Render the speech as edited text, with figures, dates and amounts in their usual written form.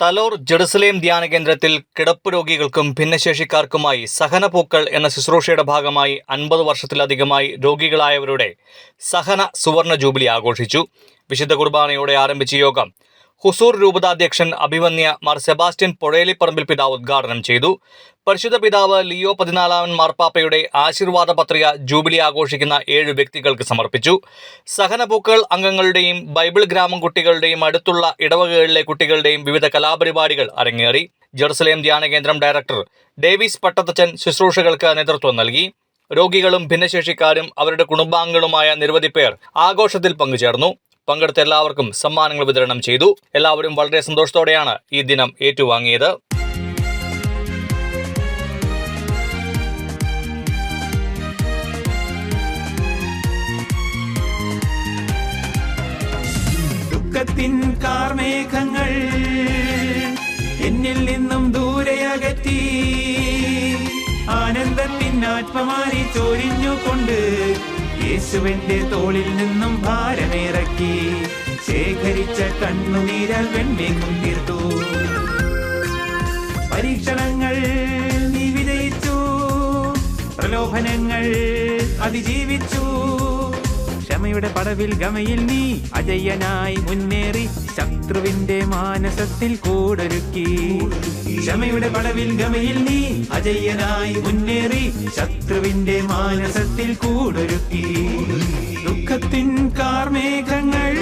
Thalore Jerusalem ധ്യാന കേന്ദ്രത്തിൽ കിടപ്പ് രോഗികൾക്കും ഭിന്നശേഷിക്കാർക്കുമായി സഹനപൂക്കൾ എന്ന ശുശ്രൂഷയുടെ ഭാഗമായി 50 വർഷത്തിലധികമായി രോഗികളായവരുടെ സഹന സുവർണ ജൂബിലി ആഘോഷിച്ചു. വിശുദ്ധ കുർബാനയോടെ ആരംഭിച്ച യോഗം ഹുസൂർ രൂപതാധ്യക്ഷൻ അഭിവന്യ മാർ സെബാസ്റ്റ്യൻ പൊഴേലിപ്പറമ്പിൽ പിതാവ് ഉദ്ഘാടനം ചെയ്തു. പരിശുദ്ധ പിതാവ് ലിയോ 14 മാർപ്പാപ്പയുടെ ആശീർവാദ പത്രിക ജൂബിലി ആഘോഷിക്കുന്ന 7 വ്യക്തികൾക്ക് സമർപ്പിച്ചു. സഹനപൂക്കൾ അംഗങ്ങളുടെയും ബൈബിൾ ഗ്രാമം കുട്ടികളുടെയും അടുത്തുള്ള ഇടവകകളിലെ കുട്ടികളുടെയും വിവിധ കലാപരിപാടികൾ അരങ്ങേറി. ജെറുസലേം ധ്യാന കേന്ദ്രം ഡയറക്ടർ ഡേവിസ് പട്ടത്തച്ചൻ ശുശ്രൂഷകൾക്ക് നേതൃത്വം നൽകി. രോഗികളും ഭിന്നശേഷിക്കാരും അവരുടെ കുടുംബാംഗങ്ങളുമായ നിരവധി പേർ ആഘോഷത്തിൽ പങ്കുചേർന്നു. പങ്കെടുത്ത എല്ലാവർക്കും സമ്മാനങ്ങൾ വിതരണം ചെയ്തു. എല്ലാവരും വളരെ സന്തോഷത്തോടെയാണ് ഈ ദിനം ഏറ്റുവാങ്ങിയത്. ദുഃഖത്തിൻ കാർമേഘങ്ങൾ എന്നിൽ നിന്നും ദൂരെ അകറ്റി, ആനന്ദത്തിൻ ആത്മമാരി ചൊരിഞ്ഞുകൊണ്ട് യേശുവിന്റെ തോളിൽ നിന്നും ഭാരമിറക്കി, ശേഖരിച്ച കണ്ണുനീരാൽ വെണ്മേഘം തീർത്തു. പരീക്ഷണങ്ങൾ നീ വിജയിച്ചു, പ്രലോഭനങ്ങൾ അതിജീവിച്ചു. ക്ഷമയുടെ പടവിൽ ഗമയിൽ നീ അജയ്യനായി മുന്നേറി, ശത്രുവിന്റെ മാനസത്തിൽ കൂടൊരുക്കി. ക്ഷമയുടെ പടവിൽ ഗമയിൽ നീ അജയ്യനായി മുന്നേറി, ശത്രുവിന്റെ മാനസത്തിൽ കൂടൊരുക്കി. ദുഃഖത്തിൻ കാർമേഘങ്ങൾ